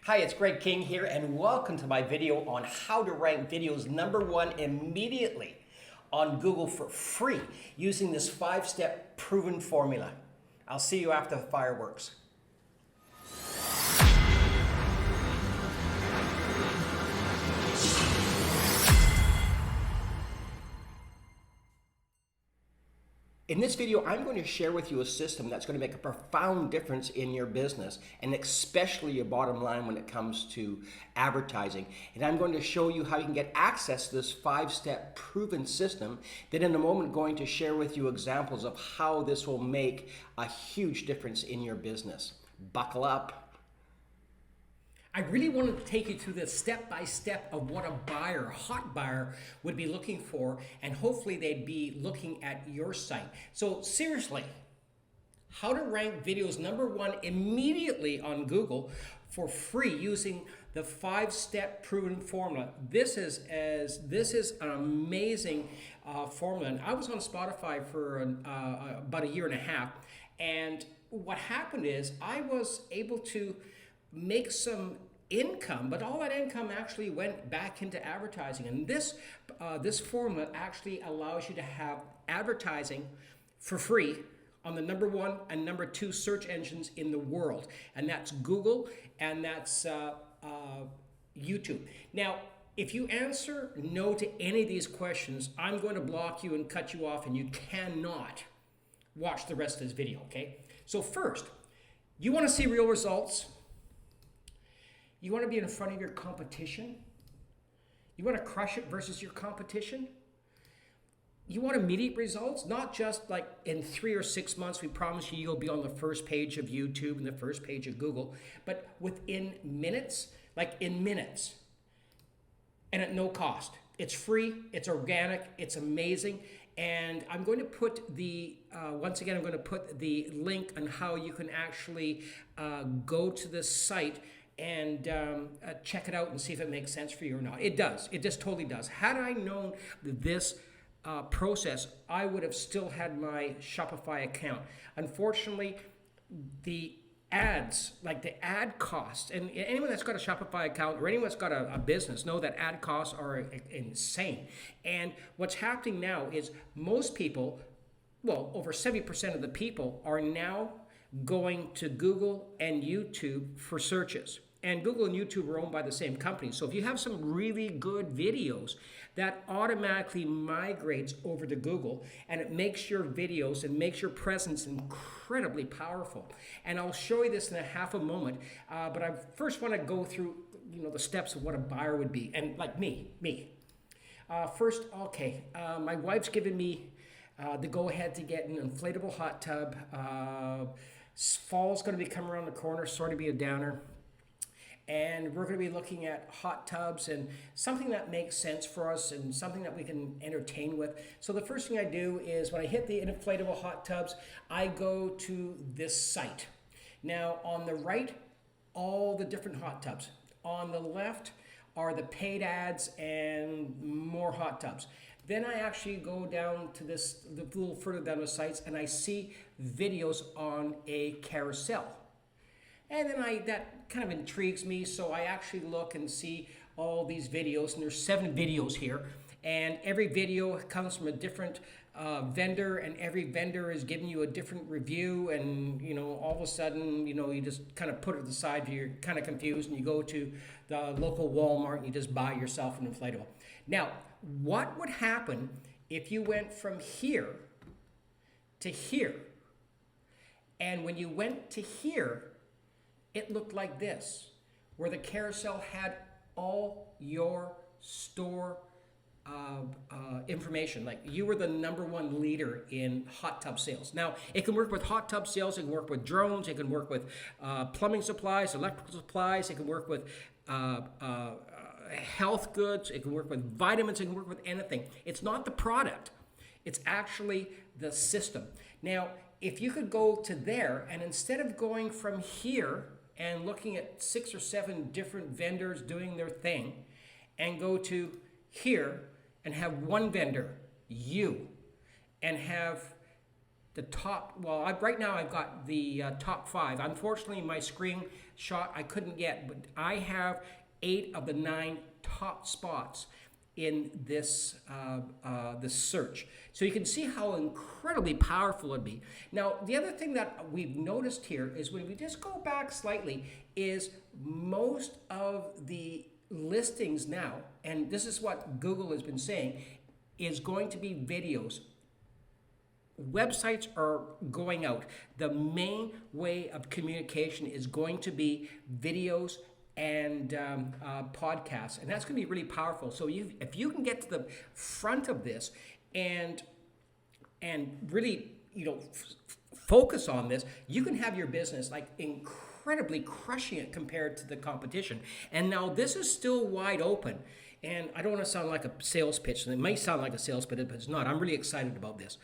Hi, it's Greg King here, and welcome to my video on how to rank videos #1 immediately on Google for free using this 5-step proven formula. I'll see you after the fireworks. In this video, I'm going to share with you a system that's going to make a profound difference in your business, and especially your bottom line when it comes to advertising. And I'm going to show you how you can get access to this 5-step proven system. Then in a moment, going to share with you examples of how this will make a huge difference in your business. Buckle up. I really wanted to take you through the step-by-step of what a buyer, a hot buyer, would be looking for, and hopefully they'd be looking at your site. So seriously, how to rank videos #1 immediately on Google for free using the 5-step proven formula. This is an amazing formula. And I was on Spotify for about a year and a half, and what happened is I was able to make some income, but all that income actually went back into advertising. And this formula actually allows you to have advertising for free on the #1 and #2 search engines in the world, and that's Google and that's YouTube. Now, if you answer no to any of these questions, I'm going to block you and cut you off, and you cannot watch the rest of this video, okay? So first, you want to see real results. You want to be in front of your competition. You want to crush it versus your competition. You want immediate results, not just like in 3 or 6 months, we promise you you'll be on the first page of YouTube and the first page of Google, but within minutes, like in minutes, and at no cost. It's free, it's organic, it's amazing. And I'm going to put the, once again, I'm going to put the link on how you can actually go to this site and check it out and see if it makes sense for you or not. It does. It just totally does. Had I known this process, I would have still had my Shopify account. Unfortunately, the ads, like the ad costs, and anyone that's got a Shopify account or anyone that's got a business know that ad costs are insane. And what's happening now is most people, well, over 70% of the people are now going to Google and YouTube for searches. And Google and YouTube are owned by the same company. So if you have some really good videos, that automatically migrates over to Google, and it makes your videos and makes your presence incredibly powerful. And I'll show you this in a half a moment, but I first want to go through the steps of what a buyer would be. And like me. First, okay, my wife's given me the go-ahead to get an inflatable hot tub. Fall's going to be coming around the corner, sort of be a downer. And we're going to be looking at hot tubs and something that makes sense for us and something that we can entertain with. So the first thing I do is when I hit the inflatable hot tubs, I go to this site. Now on the right, all the different hot tubs. On the left are the paid ads and more hot tubs. Then I actually go down to this, a little further down the sites, and I see videos on a carousel. And then that kind of intrigues me, so I actually look and see all these videos, and there's 7 videos here. And every video comes from a different vendor, and every vendor is giving you a different review, and all of a sudden, you just kind of put it aside, you're kind of confused, and you go to the local Walmart and you just buy yourself an inflatable. Now, what would happen if you went from here to here? And when you went to here, it looked like this, where the carousel had all your store information. Like you were the #1 leader in hot tub sales. Now, it can work with hot tub sales, it can work with drones, it can work with plumbing supplies, electrical supplies, it can work with health goods, it can work with vitamins, it can work with anything. It's not the product, it's actually the system. Now, if you could go to there, and instead of going from here and looking at 6 or 7 different vendors doing their thing, and go to here and have one vendor, you, and have the top, well, right now I've got the top 5. Unfortunately, my screenshot I couldn't get, but I have 8 of the 9 top spots in this this search. So you can see how incredibly powerful it'd be. Now, the other thing that we've noticed here is when we just go back slightly is most of the listings now, and this is what Google has been saying, is going to be videos. Websites are going out. The main way of communication is going to be videos and podcasts, and that's going to be really powerful. So if you can get to the front of this and really focus on this, you can have your business like incredibly crushing it compared to the competition. And now this is still wide open. And I don't want to sound like a sales pitch, and it may sound like a sales pitch, but it's not. I'm really excited about this.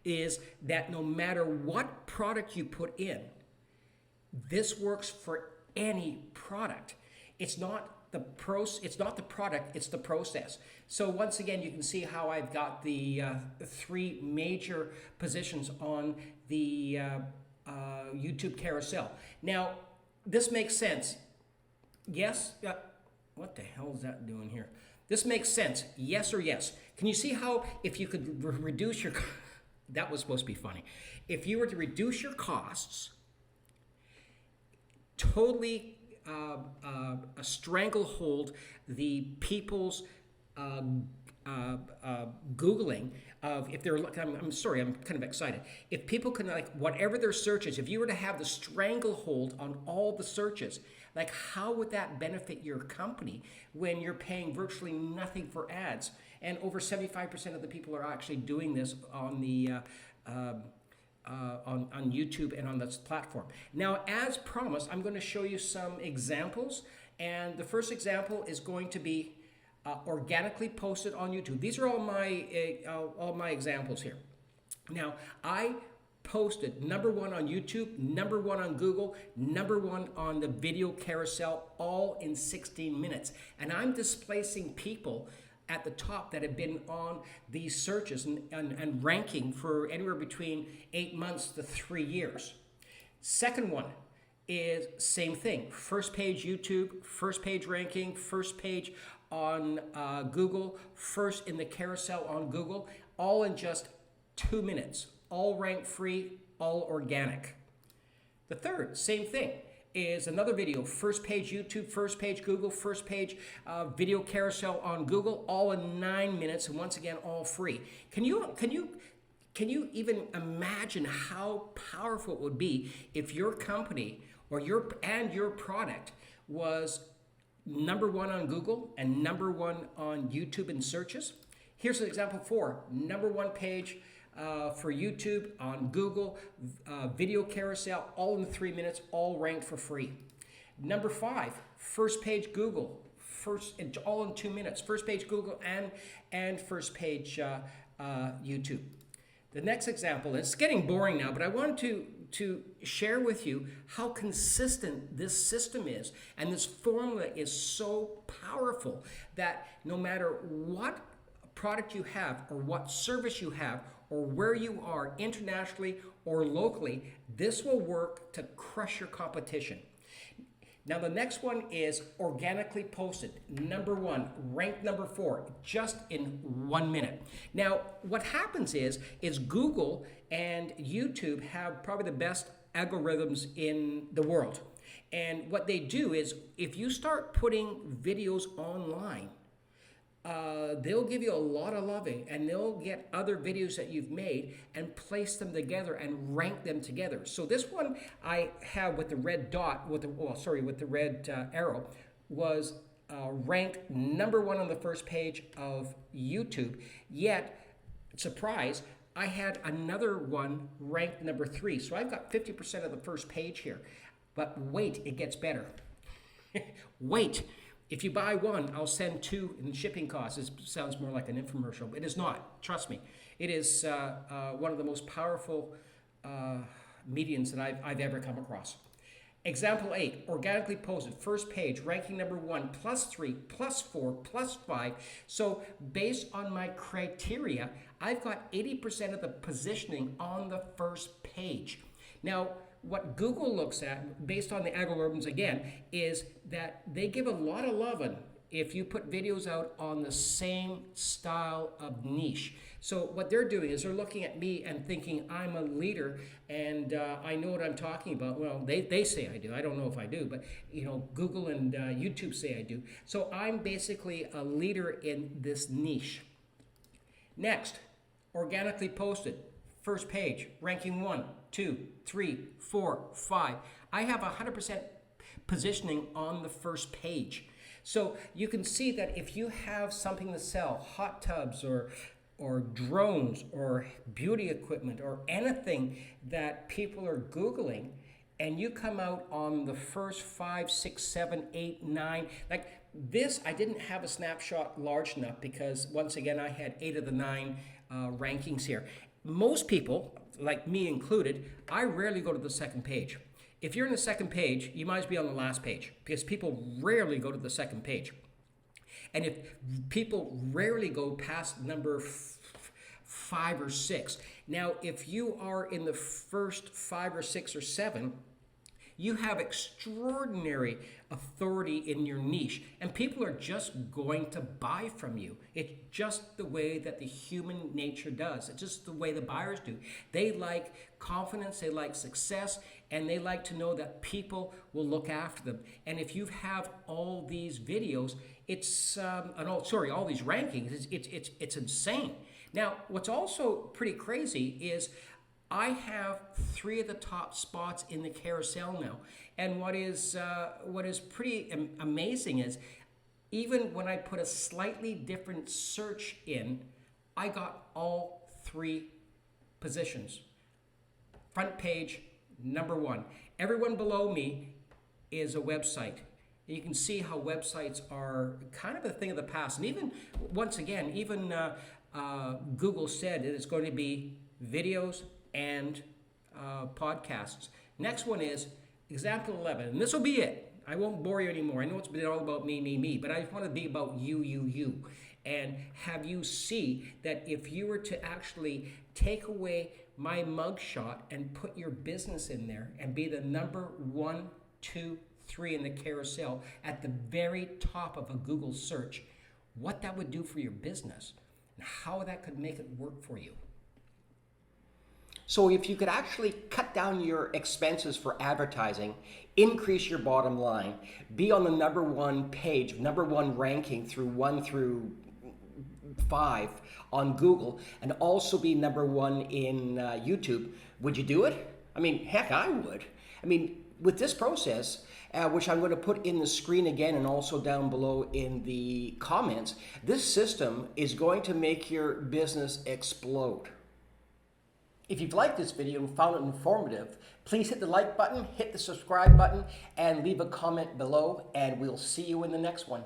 Is that no matter what product you put in, this works for any product. It's not the product, it's the process. So once again, you can see how I've got the 3 major positions on the YouTube carousel. Now, this makes sense. Yes. What the hell is that doing here? This makes sense. Yes or yes. Can you see how if you could reduce your... That was supposed to be funny. If you were to reduce your costs, totally stranglehold the people's Googling of if they're, I'm sorry, I'm kind of excited. If people can, like, whatever their searches, if you were to have the stranglehold on all the searches, like, how would that benefit your company when you're paying virtually nothing for ads? And over 75% of the people are actually doing this on the on YouTube and on this platform. Now, as promised, I'm going to show you some examples. And the first example is going to be organically posted on YouTube. These are all my examples here. Now, I posted #1 on YouTube, #1 on Google, #1 on the video carousel, all in 16 minutes. And I'm displacing people at the top that have been on these searches and ranking for anywhere between 8 months to 3 years. Second one is same thing. First page YouTube, first page ranking, first page on Google, first in the carousel on Google, all in just 2 minutes. All rank free, all organic. The third, same thing, is another video. First page YouTube, first page Google, first page video carousel on Google, all in 9 minutes, and once again, all free. Can you even imagine how powerful it would be if your company or your product was #1 on Google and #1 on YouTube in searches? Here's an example 4. #1 page for YouTube, on Google, video carousel, all in 3 minutes, all ranked for free. Number 5, first page Google, all in 2 minutes. First page Google and first page YouTube. The next example, it's getting boring now, but I wanted to share with you how consistent this system is. And this formula is so powerful that no matter what product you have or what service you have or where you are internationally or locally, this will work to crush your competition. Now the next one is organically posted, #1, ranked #4, just in 1 minute. Now what happens is Google and YouTube have probably the best algorithms in the world. And what they do is if you start putting videos online, they'll give you a lot of loving, and they'll get other videos that you've made and place them together and rank them together. So this one I have with the red dot, with the red arrow, was ranked #1 on the first page of YouTube. Yet, surprise, I had another one ranked #3. So I've got 50% of the first page here. But wait, it gets better. Wait. If you buy one, I'll send 2 in shipping costs. This sounds more like an infomercial, but it is not. Trust me. It is one of the most powerful mediums that I've ever come across. Example 8, organically posted, first page, ranking number 1, +3, +4, +5. So based on my criteria, I've got 80% of the positioning on the first page. Now, what Google looks at, based on the algorithms again, is that they give a lot of loving if you put videos out on the same style of niche. So what they're doing is they're looking at me and thinking I'm a leader and I know what I'm talking about. Well, they say I do. I don't know if I do, but Google and YouTube say I do. So I'm basically a leader in this niche. Next, organically posted. First page, ranking 1, 2, 3, 4, 5. I have 100% positioning on the first page. So you can see that if you have something to sell, hot tubs or drones or beauty equipment or anything that people are Googling, and you come out on the first 5, 6, 7, 8, 9, like this, I didn't have a snapshot large enough because once again, I had 8 of the 9 rankings here. Most people, like me included, I rarely go to the second page. If you're in the second page, you might as well be on the last page because people rarely go to the second page. And if people rarely go past number 5 or 6. Now, if you are in the first 5 or 6 or 7, you have extraordinary authority in your niche, and people are just going to buy from you. It's just the way that the human nature does. It's just the way the buyers do. They like confidence, they like success, and they like to know that people will look after them. And if you have all these videos, it's all these rankings, it's insane. Now, what's also pretty crazy is I have 3 of the top spots in the carousel now. And what is pretty amazing is even when I put a slightly different search in, I got all 3 positions. Front page, number 1. Everyone below me is a website. You can see how websites are kind of a thing of the past. And even, once again, Google said that it's going to be videos and podcasts. Next one is example 11, and this will be it. I won't bore you anymore. I know it's been all about me, but I just want to be about you, and have you see that if you were to actually take away my mugshot and put your business in there and be the number 1, 2, 3 in the carousel at the very top of a Google search, what that would do for your business and how that could make it work for you. So if you could actually cut down your expenses for advertising, increase your bottom line, be on the number 1 page, number 1 ranking through 1 through 5 on Google, and also be number 1 in YouTube, would you do it? I mean, heck, I would. I mean, with this process, which I'm going to put in the screen again and also down below in the comments, this system is going to make your business explode. If you've liked this video and found it informative, please hit the like button, hit the subscribe button, and leave a comment below, and we'll see you in the next one.